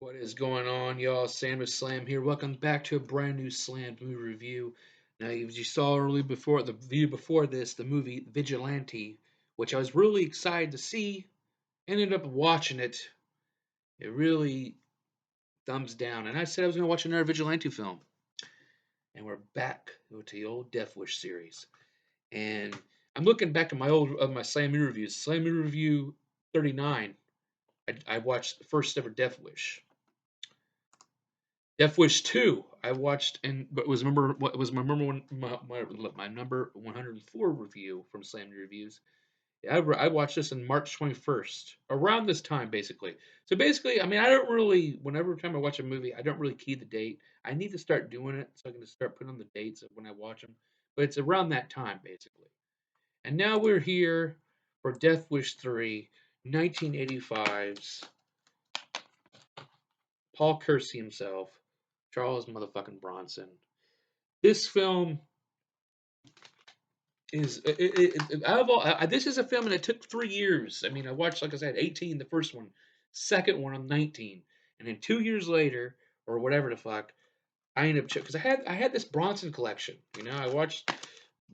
What is going on, y'all? Sam with Slam here. Welcome back to a brand new Slam movie review. Now, as you saw early before the video before this, the movie Vigilante, which I was really excited to see, ended up watching it. It really thumbs down. And I said I was going to watch another Vigilante film. And we're back with the old Death Wish series. And I'm looking back at my Slam movie reviews. Slam movie review 39. I watched the first ever Death Wish. Death Wish 2, I watched and but was remember what was my number one my number 104 review from Slam Reviews. Yeah, I watched this on March 21st, around this time basically. So basically, I mean, I don't really whenever time I watch a movie, I don't really key the date. I need to start doing it so I can start putting on the dates of when I watch them. But it's around that time basically. And now we're here for Death Wish 3, 1985's Paul Kersey himself, Charles motherfucking Bronson. This film is out of all. This is a film and it took 3 years. I mean, I watched like I said, 18 the first one, second one I'm 19, and then 2 years later or whatever the fuck, I ended up because I had this Bronson collection. I watched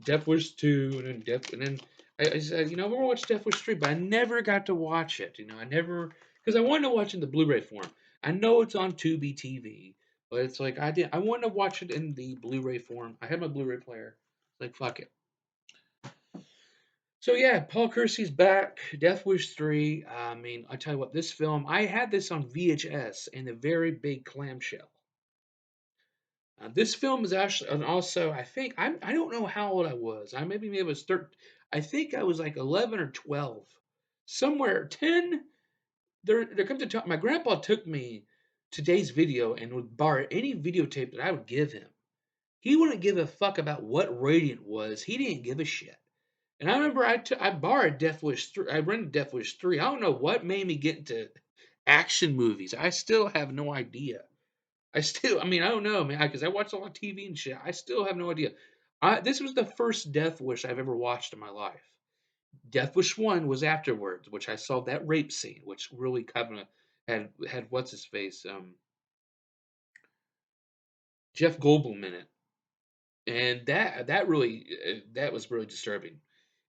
Death Wish 2 and then I said I'm gonna watch Death Wish 3, but I never got to watch it. I never because I wanted to watch it in the Blu-ray form. I know it's on Tubi TV, but it's like I wanted to watch it in the Blu-ray form. I had my Blu-ray player. Like fuck it. So yeah, Paul Kersey's back. Death Wish 3. I mean, I tell you what, this film I had this on VHS in a very big clamshell. This film is actually, and also I don't know how old I was. Maybe I was 13. I think I was like 11 or 12, somewhere 10. There comes a time my grandpa took me to Days Video and would borrow any videotape that I would give him. He wouldn't give a fuck about what rating it was. He didn't give a shit. And I remember I borrowed Death Wish 3. I rented Death Wish 3. I don't know what made me get into action movies. I still have no idea. I mean, I don't know, man, because I watch a lot of TV and shit. I still have no idea. This was the first Death Wish I've ever watched in my life. Death Wish 1 was afterwards, which I saw that rape scene, which really kind of had what's his face, Jeff Goldblum in it, and that was really disturbing.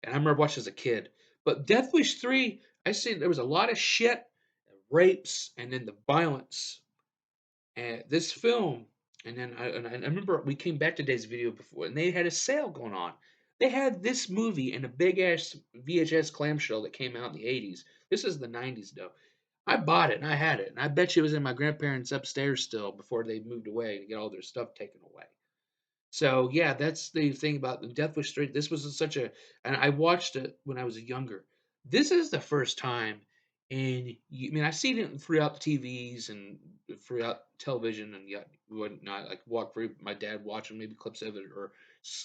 And I remember watching as a kid. But Death Wish 3, I see there was a lot of shit, rapes, and then the violence. And this film, and I remember we came back to Days Video before, and they had a sale going on. They had this movie in a big ass VHS clamshell that came out in the 80s. This is the 90s though. I bought it and I had it, and I bet you it was in my grandparents' upstairs still before they moved away to get all their stuff taken away. So yeah, that's the thing about the Death Wish 3. This was such a, and I watched it when I was younger. This is the first time, I mean, I've seen it throughout the TVs and throughout television and yeah, whatnot. Like walk through my dad watching maybe clips of it or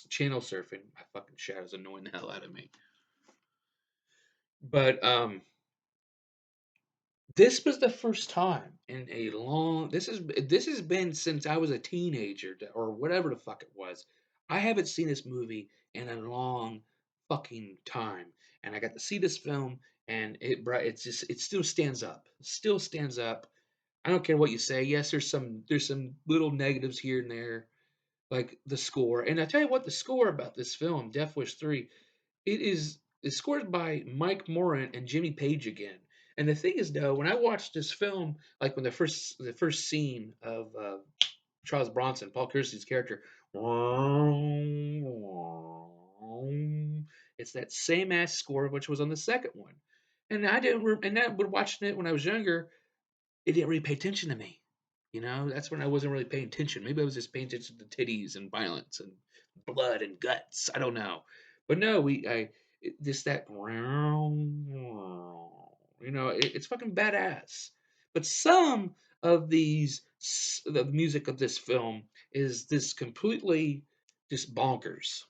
channel surfing. My fucking shadow's annoying the hell out of me. But this was the first time in a long this has been since I was a teenager or whatever the fuck it was. I haven't seen this movie in a long fucking time. And I got to see this film and it still stands up. Still stands up. I don't care what you say. Yes, there's some little negatives here and there, like the score. And I tell you what, the score about this film, Death Wish 3, it's scored by Mike Moran and Jimmy Page again. And the thing is, though, when I watched this film, like when the first scene of Charles Bronson, Paul Kersey's character, it's that same ass score which was on the second one. And I didn't, and that when watching it when I was younger, it didn't really pay attention to me. That's when I wasn't really paying attention. Maybe I was just paying attention to titties and violence and blood and guts. I don't know, but no, just that, it's fucking badass. But some of the music of this film is this completely just bonkers.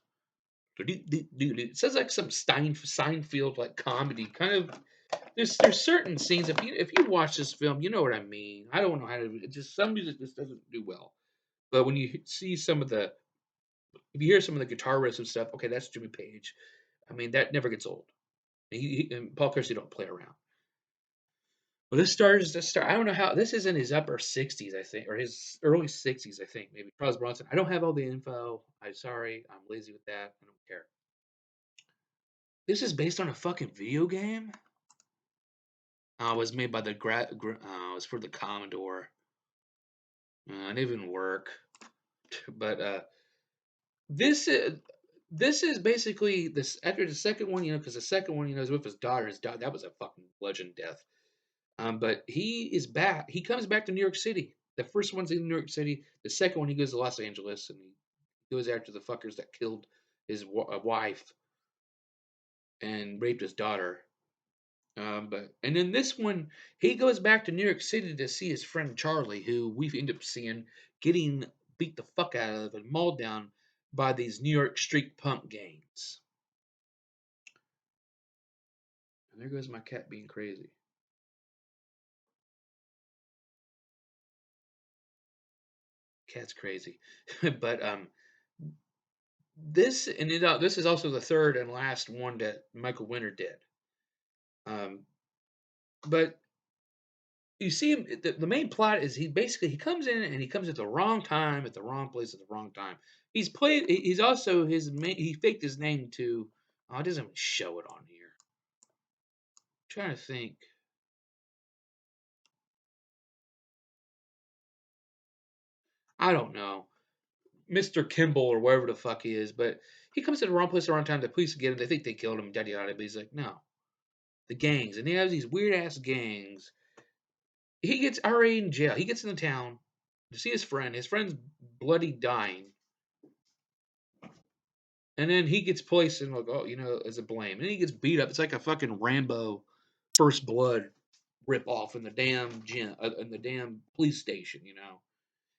It sounds like some Seinfeld like comedy kind of. There's certain scenes if you watch this film, you know what I mean. I don't know how to. It just some music just doesn't do well. But when you see if you hear some of the guitar riffs and stuff, okay, that's Jimmy Page. I mean, that never gets old. And Paul Kersey don't play around. Well, this star. I don't know how this is in his upper 60s, I think, or his early 60s, I think, maybe. Charles Bronson. I don't have all the info. I'm sorry. I'm lazy with that. I don't care. This is based on a fucking video game. It was made by the it was for the Commodore. It didn't even work. But this is this is basically this after the second one, because the second one, is with his daughter. His daughter, that was a fucking legend death. But he is back. He comes back to New York City. The first one's in New York City. The second one, he goes to Los Angeles and he goes after the fuckers that killed his wife and raped his daughter. But and then this one, he goes back to New York City to see his friend Charlie, who we end up seeing getting beat the fuck out of and mauled down by these New York street punk gangs. And there goes my cat being crazy. Cat's crazy, but this is also the third and last one that Michael Winter did. Um, but you see him. The main plot is he comes in and he comes at the wrong time, at the wrong place, at the wrong time. He's also he faked his name to. Oh, it doesn't even show it on here. I'm trying to think. I don't know, Mr. Kimball or wherever the fuck he is, but he comes to the wrong place at the wrong time. The police get him. They think they killed him. Yada yada. But he's like, no, the gangs, and he has these weird ass gangs. He gets already in jail. He gets in the town to see his friend. His friend's bloody dying. And then he gets placed in like, oh, as a blame. And he gets beat up. It's like a fucking Rambo First Blood rip off in the damn gym, in the damn police station.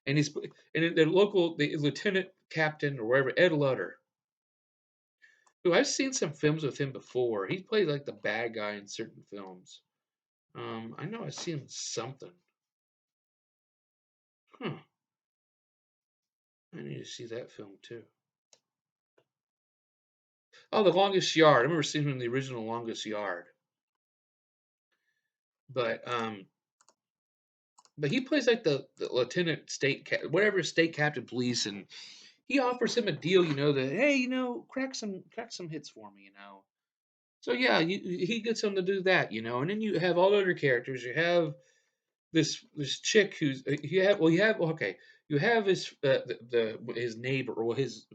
And the lieutenant captain or whatever, Ed Lauter, who I've seen some films with him before. He played like the bad guy in certain films. I know I've seen something. Huh. I need to see that film too. Oh, The Longest Yard. I remember seeing him in the original Longest Yard. But he plays like the lieutenant whatever state captain police, and he offers him a deal, that hey, crack some hits for me. So yeah, he gets him to do that. And then you have all the other characters. You have this chick who's okay. You have his neighbor or his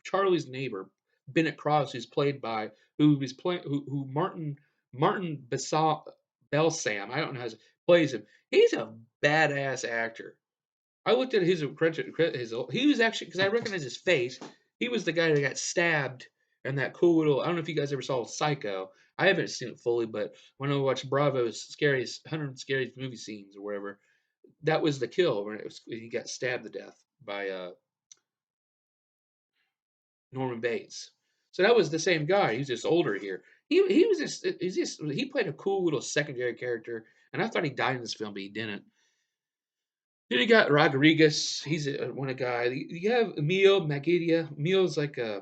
Charlie's neighbor Bennett Cross, who Martin Belsam, I don't know how to plays him. He's a badass actor. I looked at he was actually, because I recognize his face. He was the guy that got stabbed in that cool little. I don't know if you guys ever saw Psycho. I haven't seen it fully, but when I watched Bravo's scariest 100 scariest movie scenes or whatever, that was the kill when he got stabbed to death by Norman Bates. So that was the same guy. He's just older here. He played a cool little secondary character, and I thought he died in this film, but he didn't. Then you got Rodriguez. He's one guy. You have Emil Magadia. Emil's like a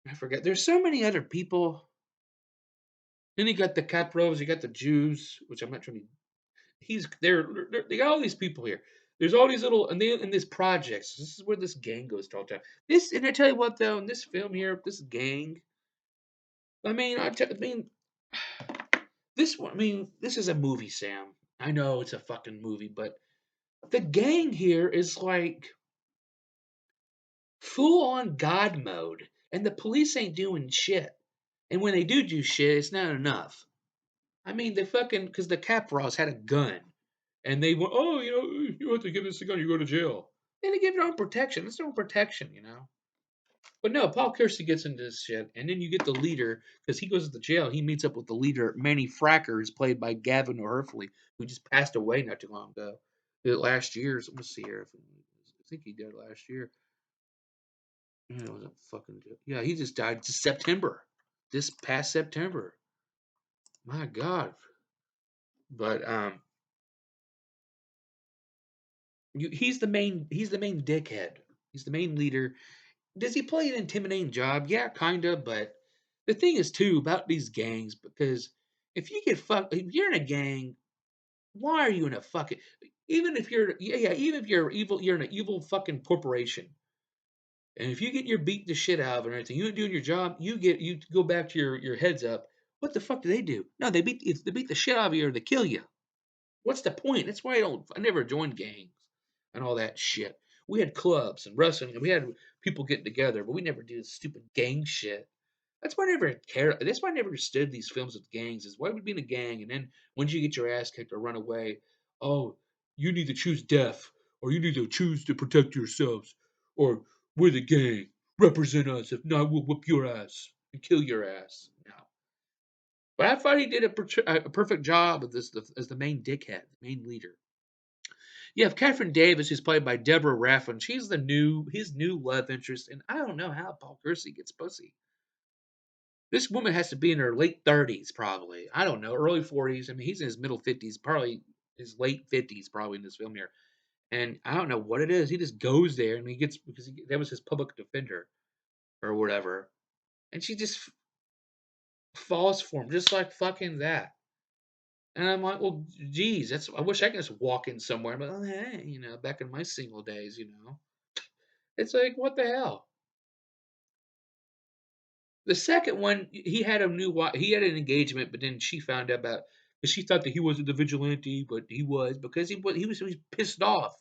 I forget. There's so many other people. Then you got the Capros. You got the Jews, which I'm not trying to. He's there. They got all these people here. There's all these little and they in these projects. This is where this gang goes to all the time. This and I tell you what though, in this film here, this gang. I mean, this one. I mean, this is a movie, Sam. I know it's a fucking movie, but the gang here is like full on God mode, and the police ain't doing shit. And when they do shit, it's not enough. I mean, they fucking because the Capros had a gun, and they went, oh, you have to give this a gun, you go to jail. And they give their own protection. It's their own protection. But no, Paul Kersey gets into this shit, and then you get the leader because he goes to the jail. He meets up with the leader, Manny Frackers, played by Gavin O'Herfley, who just passed away not too long ago. Last year, let's see here. I think he did last year. Yeah, it was a fucking yeah. He just died September, this past September. My God. But he's the main dickhead. He's the main leader. Does he play an intimidating job? Yeah, kinda. But the thing is too about these gangs because if you get fucked, if you're in a gang, Why are you in a fucking even if you're even if you're evil, you're in an evil fucking corporation. And if you get your beat the shit out of and everything, you doing your job, you go back to your heads up. What the fuck do they do? No, they beat the shit out of you or they kill you. What's the point? That's why I never joined gangs and all that shit. We had clubs and wrestling and we had people getting together, but we never did stupid gang shit. That's why I never cared. That's why I never understood these films with gangs. Is why would be in a gang and then once you get your ass kicked or run away, oh, you need to choose death or you need to choose to protect yourselves or we're the gang. Represent us. If not, we'll whoop your ass and kill your ass. No. But I thought he did a perfect job of this as the main dickhead, the main leader. You have Catherine Davis, who's played by Deborah Raffin. She's his new love interest, and I don't know how Paul Kersey gets pussy. This woman has to be in her late 30s, probably. I don't know, early 40s. I mean, he's in his middle 50s, probably his late 50s, probably in this film here. And I don't know what it is. He just goes there and he gets because that was his public defender or whatever, and she just falls for him just like fucking that. And I'm like, well, geez, that's. I wish I could just walk in somewhere. But oh, hey, back in my single days. It's like, what the hell? The second one, he had a new wife. He had an engagement, but then she found out about because she thought that he wasn't the vigilante, but he was because he was pissed off.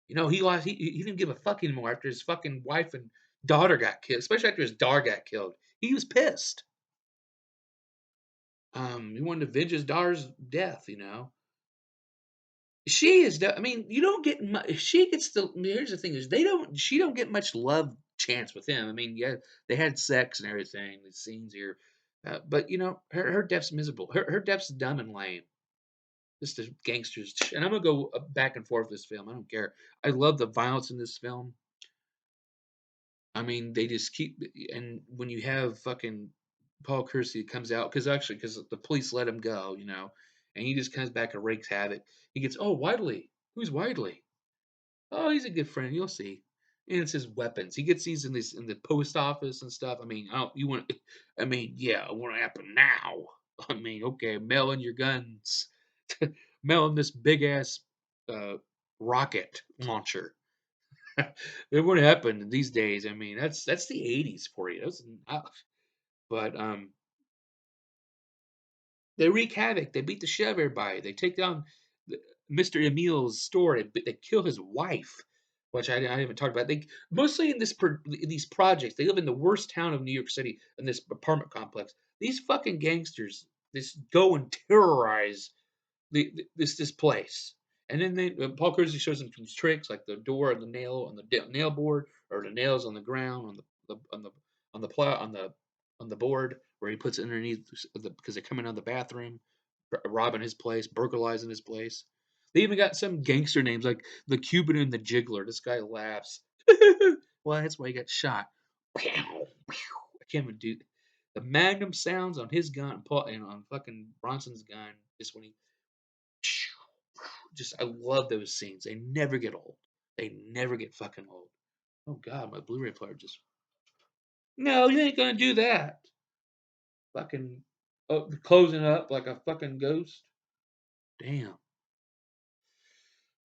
He lost. He didn't give a fuck anymore after his fucking wife and daughter got killed. Especially after his daughter got killed, he was pissed. He wanted to avenge his daughter's death. She is. I mean, you don't get much. She gets the. I mean, here's the thing: is they don't. She don't get much love chance with him. I mean, yeah, they had sex and everything. The scenes here, but her death's miserable. Her death's dumb and lame. Just the gangsters. And I'm gonna go back and forth with this film. I don't care. I love the violence in this film. I mean, they just keep. And when you have fucking Paul Kersey comes out because the police let him go, and he just comes back and wreaks havoc. He gets Widely. Who's Widely? Oh, he's a good friend. You'll see. And it's his weapons. He gets these in the post office and stuff. I mean, oh, you want? I mean, yeah, it won't happen now. I mean, okay, mail in your guns. Mail in this big ass uh, rocket launcher. It wouldn't happen these days. I mean, that's the '80s for you. But they wreak havoc. They beat the shit out of everybody. They take down Mr. Emil's store. They kill his wife, which I haven't talked about. They mostly in these projects. They live in the worst town of New York City in this apartment complex. These fucking gangsters just go and terrorize this place. And then Paul Kersey shows them some tricks like the door and the nail on the nail board or the nails on the ground on the plow on the board where he puts it underneath because they're coming out of the bathroom, robbing his place, burglarizing his place. They even got some gangster names like the Cuban and the Jiggler. This guy laughs. Well, that's why he got shot. I can't even do the Magnum sounds on his gun and on fucking Bronson's gun. Just when he just I love those scenes. They never get old. They never get fucking old. Oh god, my Blu-ray player just. No, you ain't gonna do that. Fucking closing up like a fucking ghost. Damn.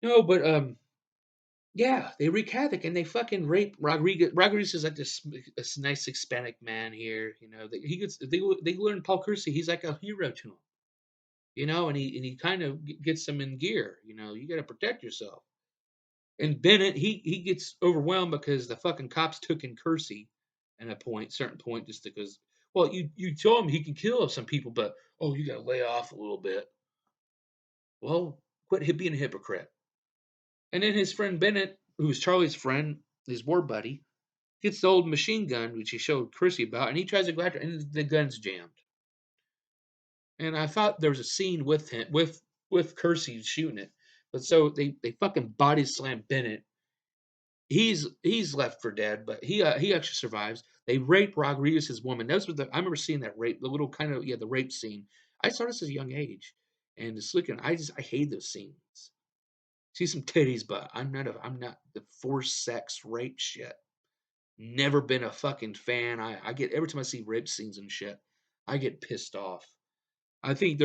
No, but yeah, they wreak havoc and they fucking rape Rodriguez. Rodriguez is like this nice Hispanic man here. He gets they learn Paul Kersey. He's like a hero to him. And he kind of gets them in gear. You got to protect yourself. And Bennett, he gets overwhelmed because the fucking cops took in Kersey at a certain point, just because. Well, you told him he can kill some people, but you got to lay off a little bit. Well, quit being a hypocrite. And then his friend Bennett, who's Charlie's friend, his war buddy, gets the old machine gun which he showed Kersey about, and he tries to go after, and the gun's jammed. And I thought there was a scene with him with Kersey shooting it, but so they fucking body slam Bennett. He's left for dead, but he actually survives. They rape Rodriguez's woman. That's what I remember seeing that rape, the little kind of the rape scene. I saw this at a young age, and just looking, I hate those scenes. See some titties, but I'm not the forced sex rape shit. Never been a fucking fan. I get every time I see rape scenes and shit, I get pissed off. I think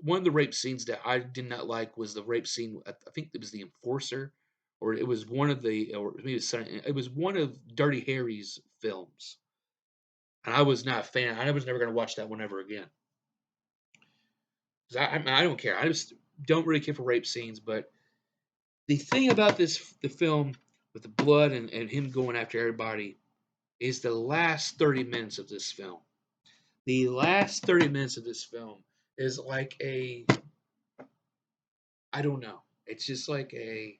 one of the rape scenes that I did not like was the rape scene. I think it was the enforcer, or it was one of the, or maybe it was one of Dirty Harry's films, and I was not a fan. I was never going to watch that one ever again. 'Cause I don't care. I just don't really care for rape scenes. But the thing about the film with the blood and him going after everybody is the last 30 minutes of this film. The last 30 minutes of this film is like a, I don't know. It's just like a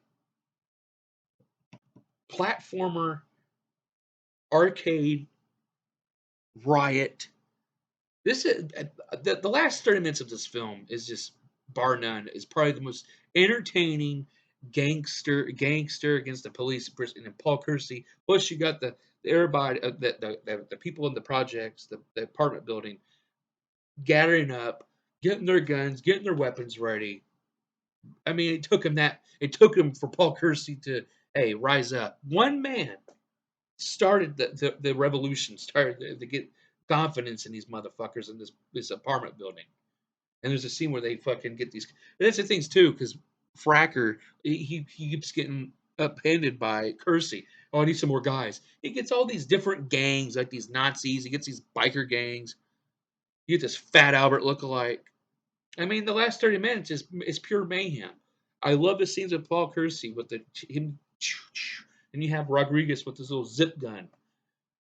platformer arcade riot. This is the last 30 minutes of this film is just bar none is probably the most entertaining gangster against the police person and Paul Kersey. Plus you got the everybody the people in the projects, the apartment building gathering up, getting their guns, getting their weapons ready. I mean, it took him for Paul Kersey to, hey, rise up. One man started the revolution, started to get confidence in these motherfuckers in this apartment building. And there's a scene where they fucking get these. And that's the things too, because Fracker he keeps getting upended by Kersey. Oh, I need some more guys. He gets all these different gangs, like these Nazis. He gets these biker gangs. You get this Fat Albert lookalike. I mean, the last 30 minutes is pure mayhem. I love the scenes with Paul Kersey with the him, and you have Rodriguez with his little zip gun,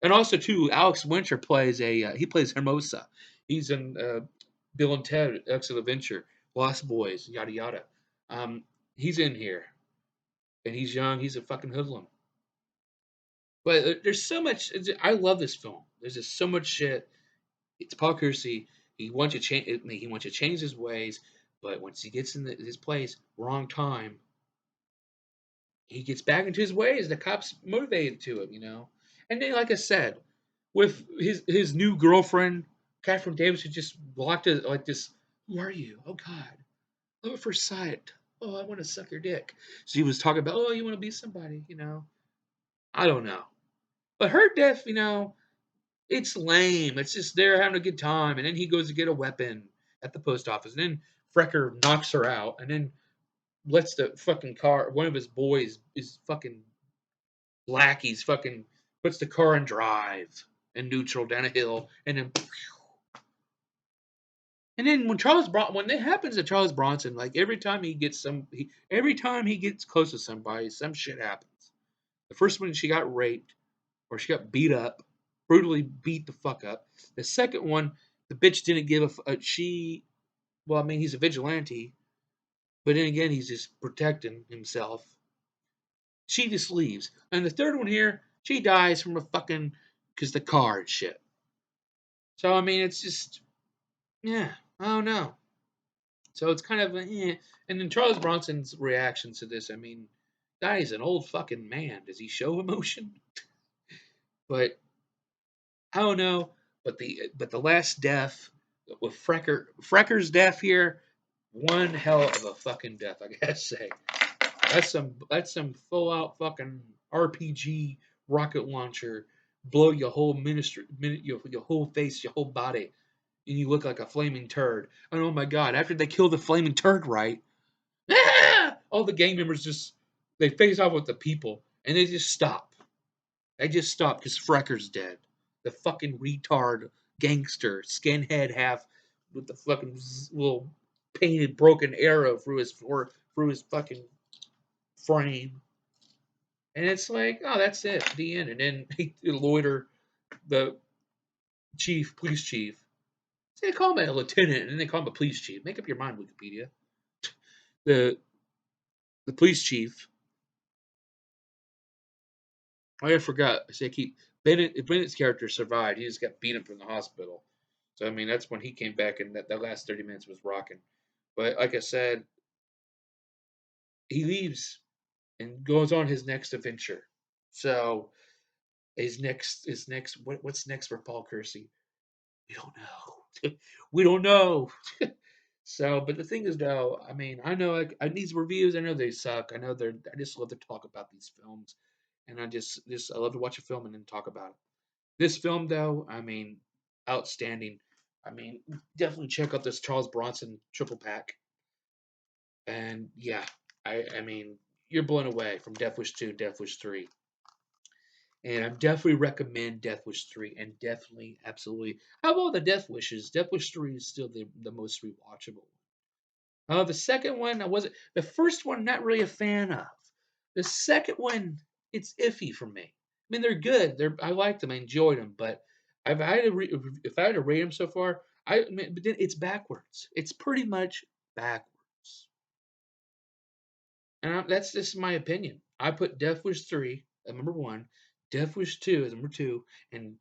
and also too, Alex Winter plays he plays Hermosa. He's in Bill and Ted, Excellent Adventure, Lost Boys, yada yada. Um, he's in here, and he's young. He's a fucking hoodlum. But there's so much. I love this film. There's just so much shit. It's Paul Kersey. He wants to change. He wants to change his ways, but once he gets in his place, wrong time, he gets back into his ways. The cops motivated to him, you know. And then, like I said, with his new girlfriend, Catherine Davis, who just walked it like this. Who are you? Oh God, love at first sight. Oh, I want to suck your dick. She was talking about, oh, you want to be somebody, you know. I don't know, but her death, you know, it's lame. It's just they're having a good time, and then he goes to get a weapon at the post office, and then Frecker knocks her out, and then lets the fucking car. One of his boys is fucking lackeys fucking puts the car in drive and neutral down a hill, and then when that happens to Charles Bronson, like every time he gets close to somebody, some shit happens. The first one she got raped or she got beat up, brutally beat the fuck up. The second one, the bitch didn't give she. Well, I mean, he's a vigilante, but then again, he's just protecting himself. She just leaves, and the third one here, she dies from a fucking because the car and shit. So I mean, it's just yeah, I don't know. So it's kind of And then Charles Bronson's reaction to this, I mean, guy is an old fucking man. Does he show emotion? But I don't know. But the last death with Frecker's death here, one hell of a fucking death, I gotta say. That's some full out fucking RPG rocket launcher, blow your whole your whole face, your whole body, and you look like a flaming turd. And oh my god, after they kill the flaming turd, right? All the gang members just they face off with the people and they just stop. They just stop because Frecker's dead. The fucking retard gangster, skinhead half with the fucking little painted broken arrow through his fucking frame. And it's like, oh, that's it, the end. And then Lauter, the police chief, they call him a lieutenant, and then they call him a police chief. Make up your mind, Wikipedia. The the police chief. Oh, I forgot. I say keep Bennett's character survived. He just got beat up in the hospital. So I mean, that's when he came back, and that last 30 minutes was rocking. But like I said, he leaves and goes on his next adventure. So what's next for Paul Kersey? We don't know. We don't know. So, but the thing is, though, I mean, I know these reviews. I know they suck. I know they're. I just love to talk about these films, and I love to watch a film and then talk about it. This film, though, I mean, outstanding. I mean, definitely check out this Charles Bronson triple pack. And yeah, I mean, you're blown away from Death Wish 2, Death Wish 3. And I definitely recommend Death Wish 3 and definitely, absolutely. How about the Death Wishes? Death Wish 3 is still the most rewatchable. The second one, I wasn't, the first one, not really a fan of. The second one, it's iffy for me. I mean, they're good. I liked them. I enjoyed them. But if I had to rate them so far, but then it's backwards. It's pretty much backwards. And that's just my opinion. I put Death Wish 3 at number one, Death Wish 2 as number two, and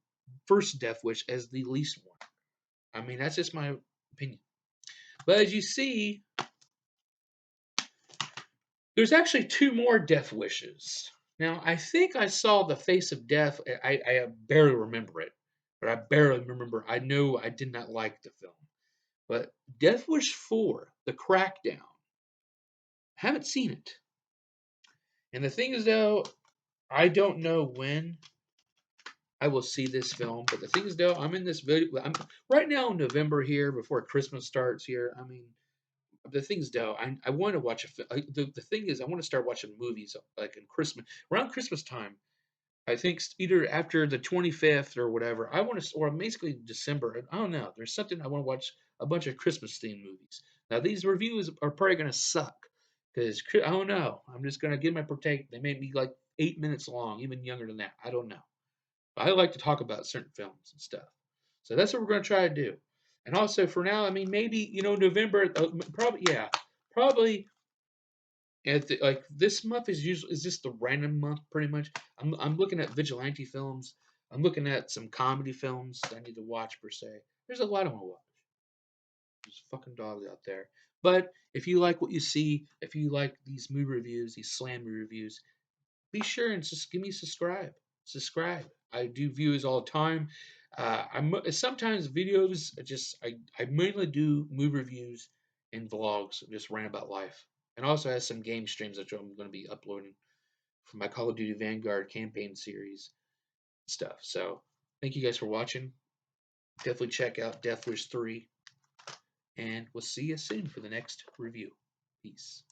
first Death Wish as the least one. I mean, that's just my opinion. But as you see, there's actually two more Death Wishes. Now, I think I saw The Face of Death. I barely remember it, but I barely remember. I know I did not like the film. But Death Wish 4, The Crackdown, I haven't seen it. And the thing is, though, I don't know when I will see this film. But the thing is, though, I'm in this video. I'm right now in November here before Christmas starts here. I mean, the things though, I want to watch the thing is I want to start watching movies like in Christmas around Christmas time. I think either after the 25th or whatever. I want to, or basically December. I don't know. There's something I want to watch a bunch of Christmas themed movies. Now these reviews are probably going to suck because I don't know. I'm just going to give my partake. They may be like 8 minutes long, even younger than that. I don't know. But I like to talk about certain films and stuff. So that's what we're going to try to do. And also for now, I mean, maybe November, probably yeah, probably like this month is just the random month pretty much. I'm looking at vigilante films. I'm looking at some comedy films that I need to watch per se. There's a lot I want to watch. There's fucking dogs out there. But if you like what you see, if you like these movie reviews, these slam movie reviews, be sure and just give me a subscribe. Subscribe. I do views all the time. I'm sometimes videos. I mainly do movie reviews and vlogs. Just rant about life, and also has some game streams that I'm going to be uploading from my Call of Duty Vanguard campaign series stuff. So thank you guys for watching. Definitely check out Death Wish 3, and we'll see you soon for the next review. Peace.